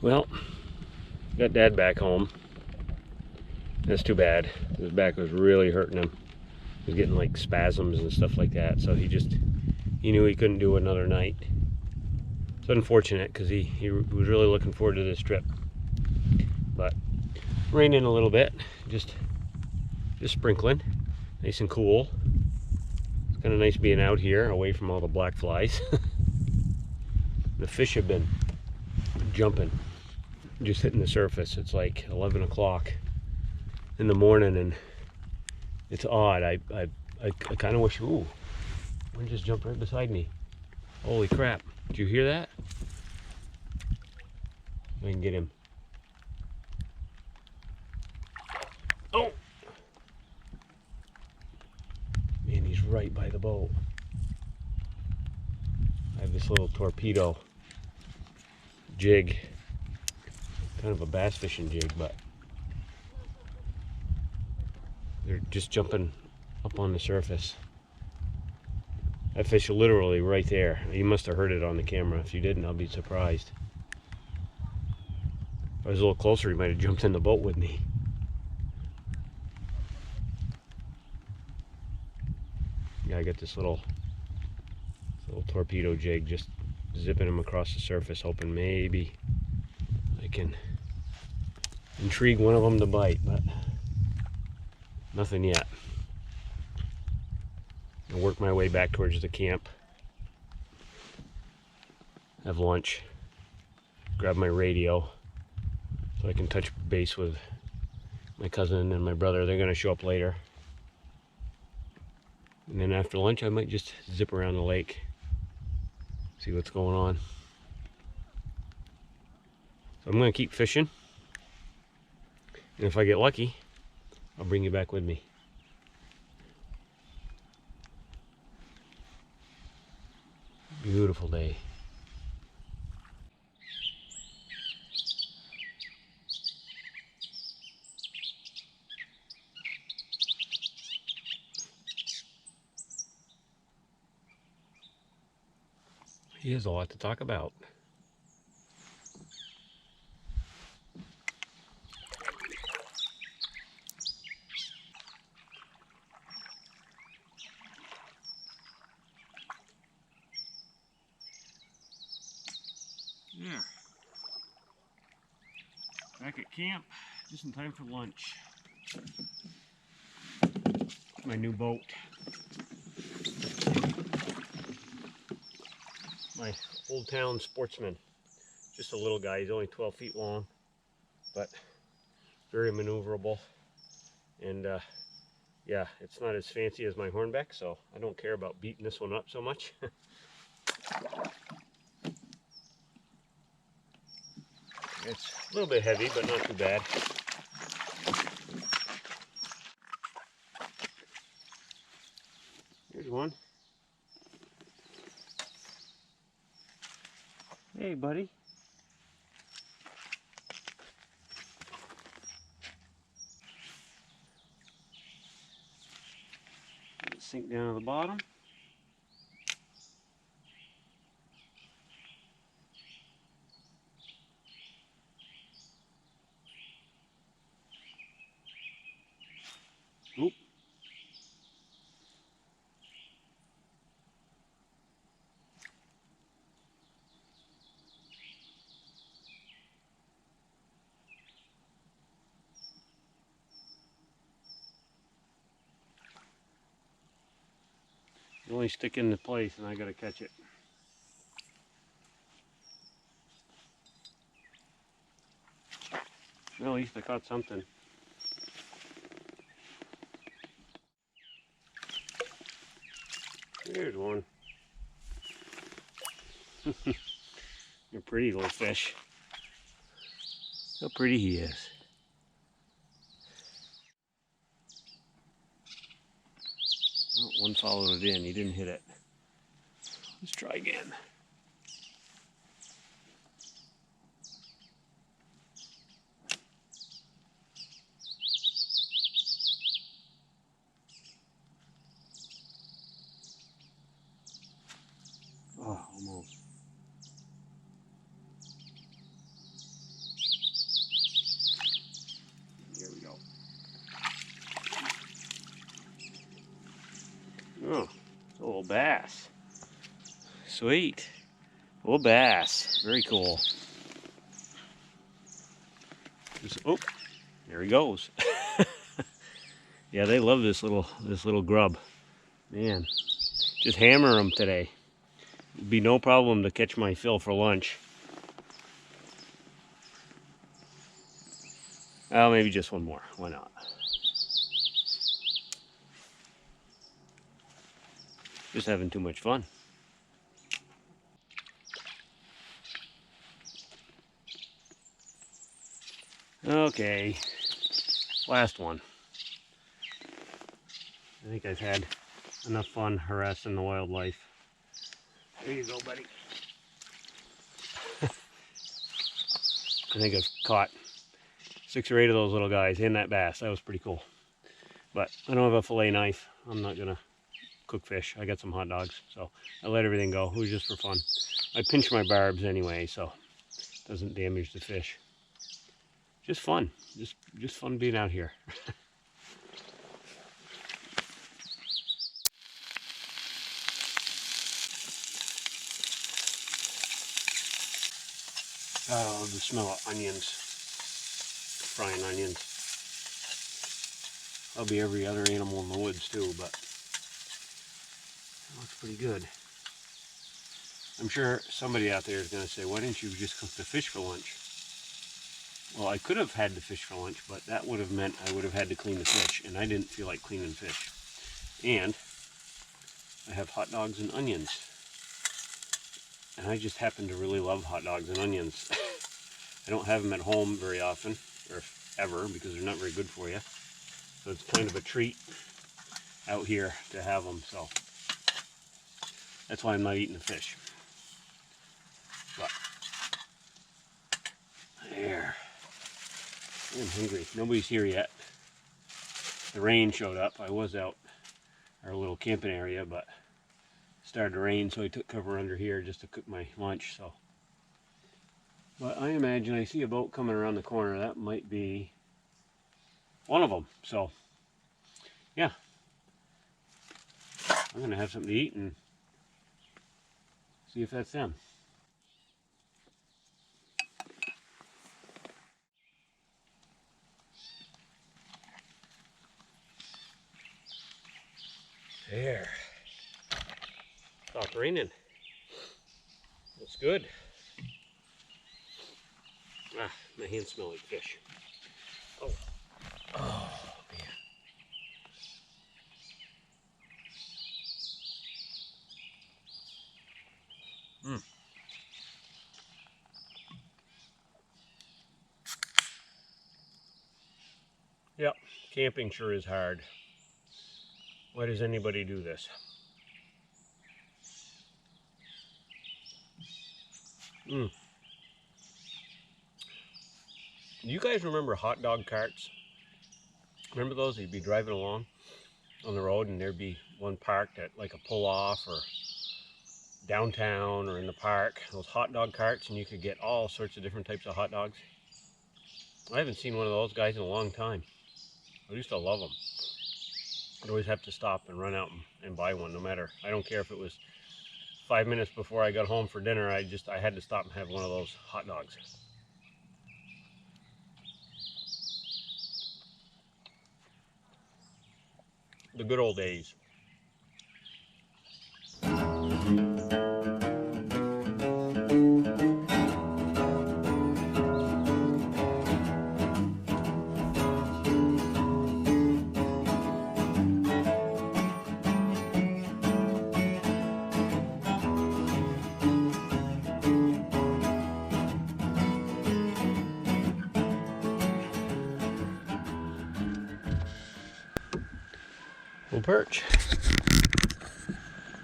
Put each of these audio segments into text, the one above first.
Well, got Dad back home. That's too bad. His back was really hurting him. He was getting like spasms and stuff like that. So he knew he couldn't do another night. It's unfortunate because he was really looking forward to this trip. But raining a little bit, just sprinkling, nice and cool. It's kind of nice being out here away from all the black flies. The fish have been jumping, just hitting the surface. It's like 11 o'clock in the morning and it's odd. I kind of wish, ooh, one just jumped right beside me. Holy crap, did you hear that? I can get him. Oh! Man, he's right by the boat. I have this little torpedo jig, kind of a bass fishing jig, but they're just jumping up on the surface. That fish literally right there. You must have heard it on the camera. If you didn't, I'll be surprised. If I was a little closer, he might have jumped in the boat with me. Yeah, I got this little torpedo jig, just zipping him across the surface, hoping maybe I can intrigue one of them to bite, but nothing yet. I'll work my way back towards the camp, have lunch, grab my radio so I can touch base with my cousin and my brother. They're going to show up later. And then after lunch, I might just zip around the lake, see what's going on. So I'm going to keep fishing. And if I get lucky, I'll bring you back with me. Beautiful day. He has a lot to talk about. Yeah. Back at camp, just in time for lunch. My new boat. My Old Town Sportsman. Just a little guy. He's only 12 feet long, but very maneuverable. And yeah, it's not as fancy as my Hornbeck, so I don't care about beating this one up so much. It's a little bit heavy, but not too bad. Here's one. Hey, buddy. Sink down to the bottom. Oop. You only stick into place and I gotta catch it. Well, at least I caught something. There's one. You're a pretty little fish. How pretty he is. Oh, one followed it in. He didn't hit it. Let's try again. Oh, almost. Little bass. Sweet. Little bass. Very cool. Oh, there he goes. Yeah, they love this little grub. Man, just hammer them today. It'd be no problem to catch my fill for lunch. Oh, maybe just one more. Why not? Just having too much fun. Okay, last one. I think I've had enough fun harassing the wildlife. There you go, buddy. I think I've caught 6 or 8 of those little guys and that bass. That was pretty cool. But I don't have a fillet knife. I'm not gonna cook fish. I got some hot dogs, so I let everything go. It was just for fun. I pinch my barbs anyway, so it doesn't damage the fish. Just fun. Just fun being out here. Oh, the smell of onions. Frying onions. That'll be every other animal in the woods too, but it looks pretty good. I'm sure somebody out there is going to say, why didn't you just cook the fish for lunch? Well, I could have had the fish for lunch, but that would have meant I would have had to clean the fish, and I didn't feel like cleaning fish. And I have hot dogs and onions. And I just happen to really love hot dogs and onions. I don't have them at home very often, or ever, because they're not very good for you. So it's kind of a treat out here to have them, so that's why I'm not eating the fish. But there. I'm hungry. Nobody's here yet. The rain showed up. I was out our little camping area, but it started to rain, so I took cover under here just to cook my lunch. So, but I imagine I see a boat coming around the corner. That might be one of them. So, yeah, I'm gonna have something to eat and see if that's them. There. Stopped raining. That's good. Ah, my hands smell like fish. Oh. Oh, man. Yep, camping sure is hard. Why does anybody do this? Do you guys remember hot dog carts? Remember those? You'd be driving along on the road and there'd be one parked at like a pull-off or downtown or in the park. Those hot dog carts, and you could get all sorts of different types of hot dogs. I haven't seen one of those guys in a long time. I used to love them. I'd always have to stop and run out and buy one, no matter. I don't care if it was 5 minutes before I got home for dinner. I had to stop and have one of those hot dogs. The good old days. Little perch.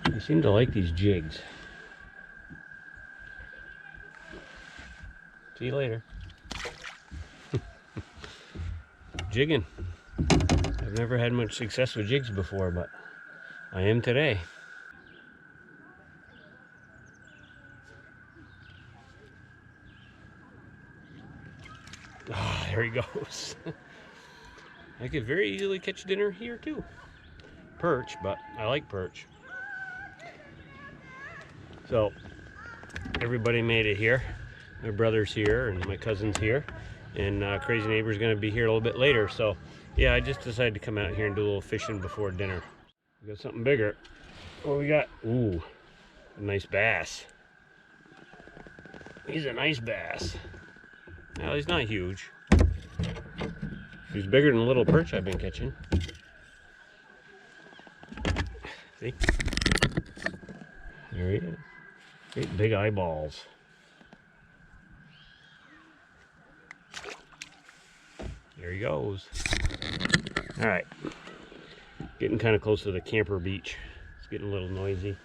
They seem to like these jigs. See you later. Jigging. I've never had much success with jigs before, but I am today. Ah, there he goes. I could very easily catch dinner here too. Perch, but I like perch. So everybody made it here. My brother's here and my cousin's here, and Crazy Neighbor's gonna be here a little bit later. So yeah, I just decided to come out here and do a little fishing before dinner. We got something bigger. What we got? Ooh, a nice bass. He's a nice bass. Now he's not huge. He's bigger than the little perch I've been catching. See? There he is. Great big eyeballs. There he goes. All right. Getting kind of close to the camper beach. It's getting a little noisy.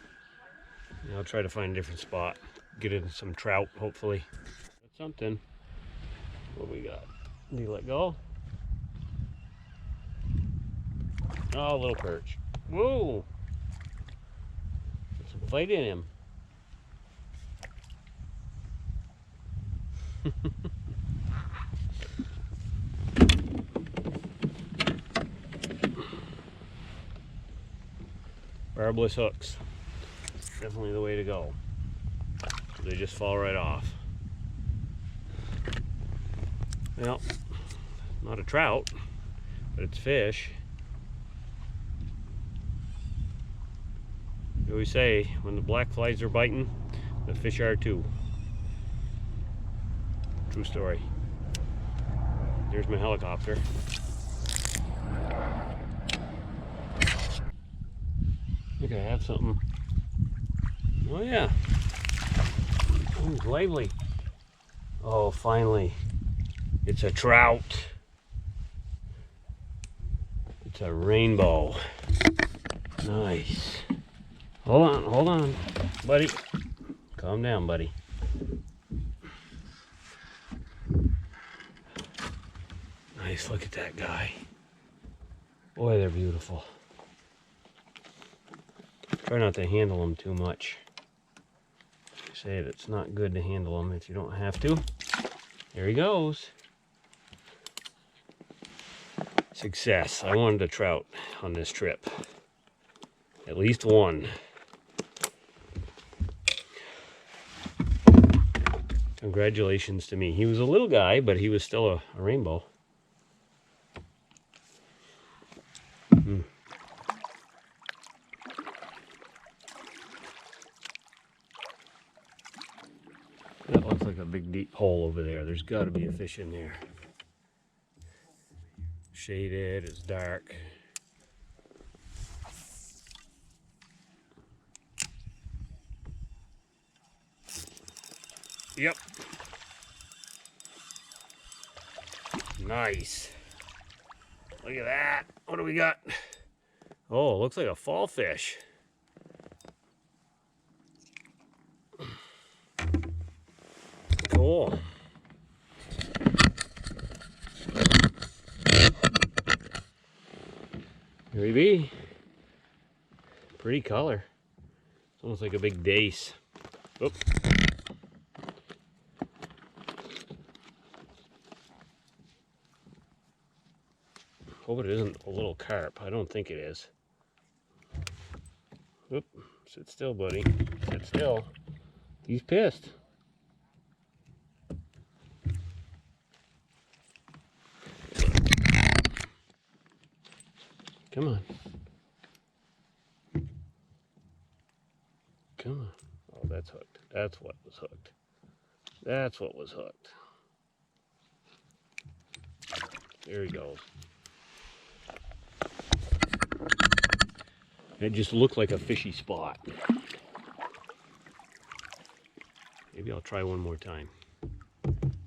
I'll try to find a different spot. Get in some trout, hopefully. That's something. What we got? Did he let go? Oh, a little perch. Whoa! There's some fight in him. Barbless hooks. Definitely the way to go. They just fall right off. Well, not a trout, but it's fish. We always say when the black flies are biting, the fish are too. True story. There's my helicopter. I think I have something. Oh yeah. Oh, it's lively. Oh, finally. It's a trout. It's a rainbow. Nice. Hold on, buddy. Calm down, buddy. Nice, look at that guy. Boy, they're beautiful. Try not to handle them too much. They say that it's not good to handle them if you don't have to. There he goes. Success. I wanted a trout on this trip. At least one. Congratulations to me. He was a little guy, but he was still a rainbow. That looks like a big deep hole over there. There's got to be a fish in there. Shaded, it's dark. Yep. Nice. Look at that. What do we got? Oh, looks like a fall fish. Cool. Here we be. Pretty color. It's almost like a big dace. Oop. Hope it isn't a little carp. I don't think it is. Oop. Sit still, buddy. Sit still. He's pissed. Come on. Come on. Oh, that's hooked. That's what was hooked. That's what was hooked. There he goes. It just looked like a fishy spot. Maybe I'll try one more time.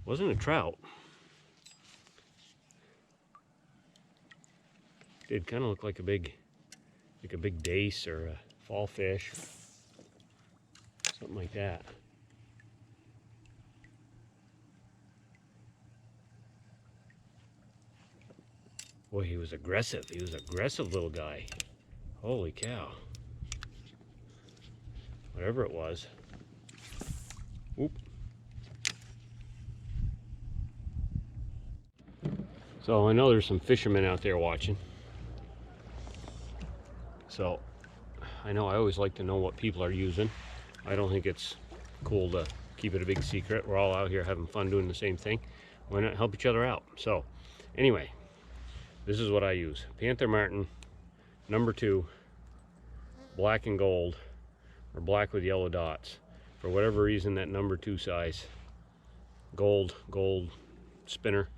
Wasn't a trout. Did kind of look like a big dace or a fall fish, something like that. Boy, he was aggressive. He was an aggressive little guy. Holy cow. Whatever it was. Oop. So I know there's some fishermen out there watching. So I know I always like to know what people are using. I don't think it's cool to keep it a big secret. We're all out here having fun doing the same thing. Why not help each other out? So anyway, this is what I use. Panther Martin number 2, black and gold, or black with yellow dots. For whatever reason, that number 2 size, gold spinner,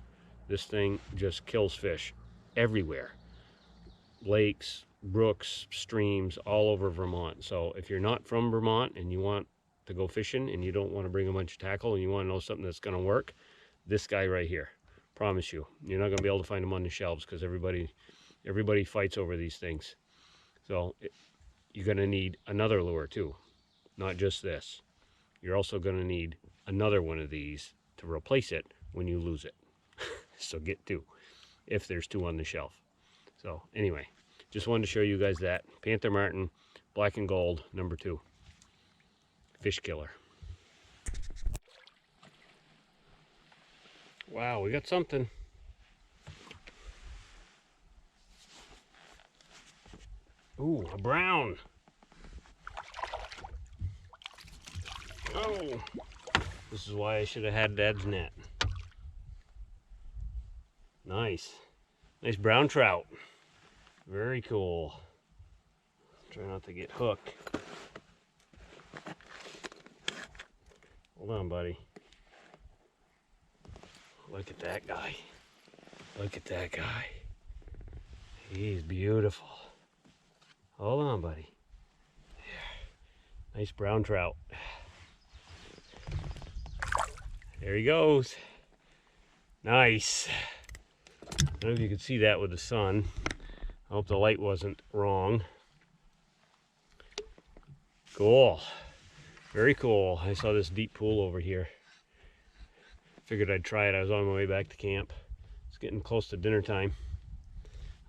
this thing just kills fish everywhere. Lakes, brooks, streams, all over Vermont. So if you're not from Vermont and you want to go fishing and you don't want to bring a bunch of tackle and you want to know something that's going to work, this guy right here, promise you, you're not going to be able to find them on the shelves because everybody fights over these things. So you're going to need another lure too, not just this. You're also going to need another one of these to replace it when you lose it. So get 2 if there's 2 on the shelf. So anyway, just wanted to show you guys that Panther Martin black and gold number 2 fish killer. Wow, we got something. Ooh, a brown. Oh, this is why I should have had Dad's net. Nice. Nice brown trout. Very cool. Try not to get hooked. Hold on, buddy. Look at that guy. Look at that guy. He's beautiful. Hold on, buddy. Nice brown trout. There he goes. Nice. I don't know if you could see that with the sun. I hope the light wasn't wrong. Cool. Very cool. I saw this deep pool over here. Figured I'd try it. I was on my way back to camp. It's getting close to dinner time.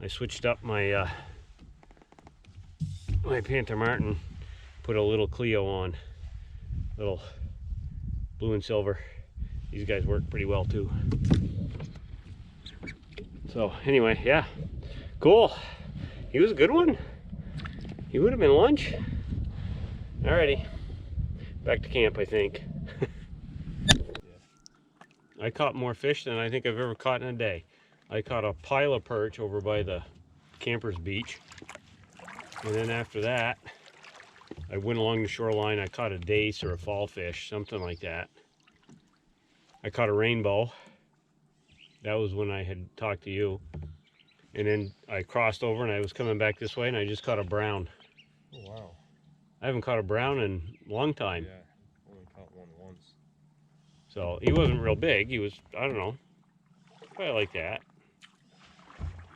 I switched up my my Panther Martin, put a little Cleo on, little blue and silver. These guys work pretty well too. So anyway, yeah, cool. He was a good one. He would have been lunch. Alrighty, back to camp, I think. I caught more fish than I think I've ever caught in a day. I caught a pile of perch over by the campers beach. And then after that, I went along the shoreline. I caught a dace or a fall fish, something like that. I caught a rainbow. That was when I had talked to you. And then I crossed over and I was coming back this way and I just caught a brown. Oh, wow. I haven't caught a brown in a long time. Yeah, only caught one once. So he wasn't real big. He was, I don't know, probably like that.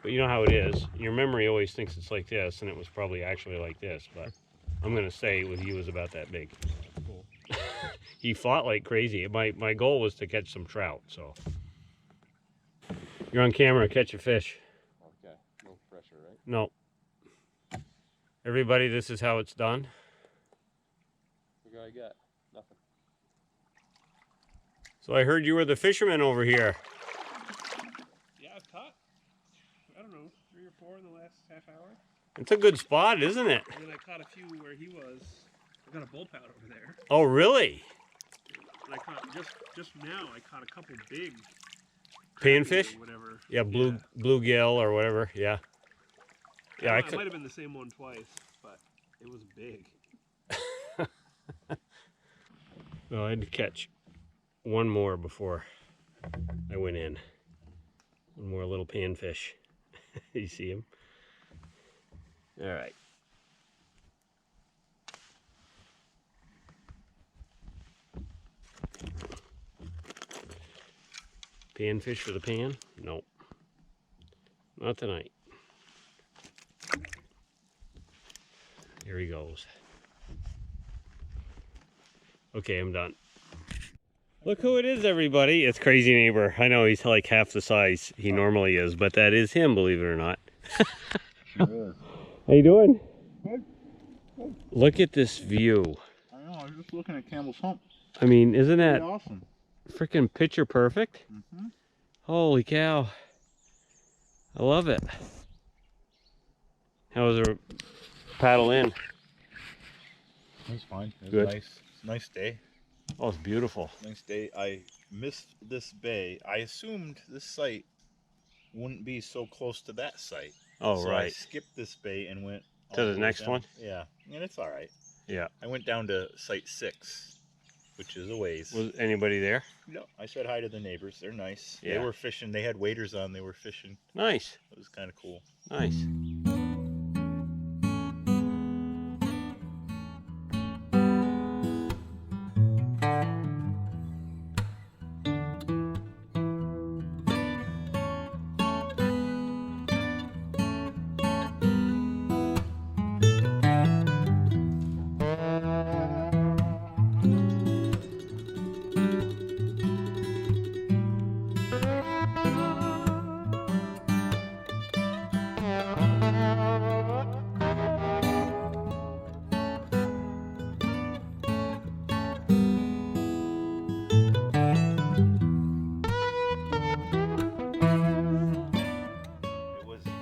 But you know how it is. Your memory always thinks it's like this, and it was probably actually like this. But I'm going to say with you, it was about that big. Cool. He fought like crazy. My goal was to catch some trout, so. You're on camera, catch a fish. Okay, no pressure, right? No. Everybody, this is how it's done. What do I got? Nothing. So I heard you were the fisherman over here. Yeah, I've caught, I don't know, 3 or 4 in the last half hour. It's a good spot, isn't it? And then I caught a few where he was. I got a bullpout over there. Oh, really? And I caught, just now, I caught a couple big Panfish? or whatever. Yeah, bluegill or whatever, yeah. Yeah, It might have been the same one twice, but it was big. Well, I had to catch one more before I went in. One more little panfish. You see him? All right. Panfish for the pan? Nope. Not tonight. Here he goes. Okay, I'm done. Look who it is, everybody. It's Crazy Neighbor. I know he's like half the size he normally is, but that is him, believe it or not. Sure is. How you doing? Good. Good. Look at this view. I know, I was just looking at Campbell's Hump. I mean, isn't that Awesome. freaking picture perfect? Mm-hmm. Holy cow. I love it. How was our paddle in? He's fine. It was Good. nice day. Oh, it's beautiful. Nice day. I missed this bay. I assumed this site wouldn't be so close to that site. Oh, so I right. skipped this bay and went To all the way next down. one? Yeah, and it's all right. Yeah. I went down to site 6, which is a ways. Was anybody there? No, I said hi to the neighbors. They're nice. Yeah. They were fishing. They had waders on. They were fishing. Nice. It was kind of cool. Nice.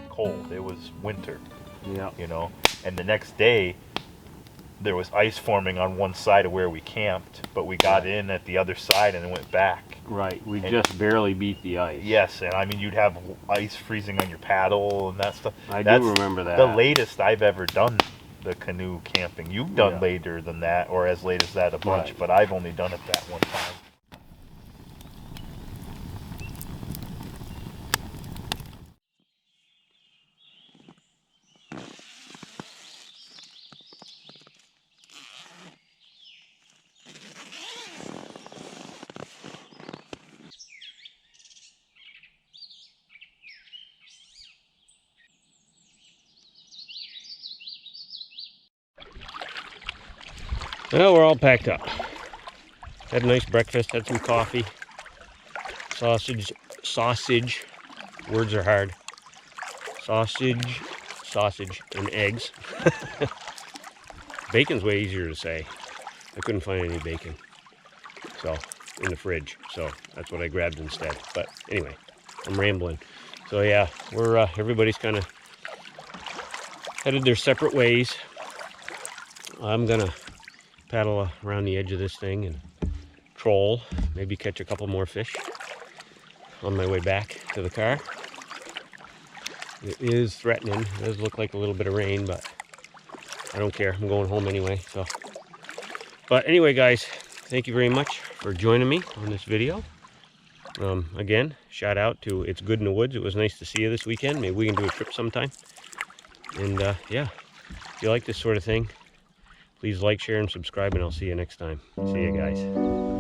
Cold. It was winter, Yeah. you know. And the next day, there was ice forming on one side of where we camped, but we got in at the other side and then went back. Right. We And- just barely beat the ice. Yes, and I mean you'd have ice freezing on your paddle and that stuff. I do remember that. The latest I've ever done the canoe camping. You've done Yeah. later than that, or as late as that a bunch, Right. but I've only done it that one time. Well, we're all packed up. Had a nice breakfast, had some coffee, sausage, words are hard. Sausage, and eggs. Bacon's way easier to say. I couldn't find any bacon, so, in the fridge, so that's what I grabbed instead. But anyway, I'm rambling. So yeah, we're, everybody's kind of headed their separate ways. I'm gonna paddle around the edge of this thing and troll, maybe catch a couple more fish on my way back to the car. It is threatening. It does look like a little bit of rain, but I don't care. I'm going home anyway. So, but anyway, guys, thank you very much for joining me on this video. Again, shout out to It's Good in the Woods. It was nice to see you this weekend. Maybe we can do a trip sometime. And yeah, if you like this sort of thing, please like, share, and subscribe, and I'll see you next time. See you guys.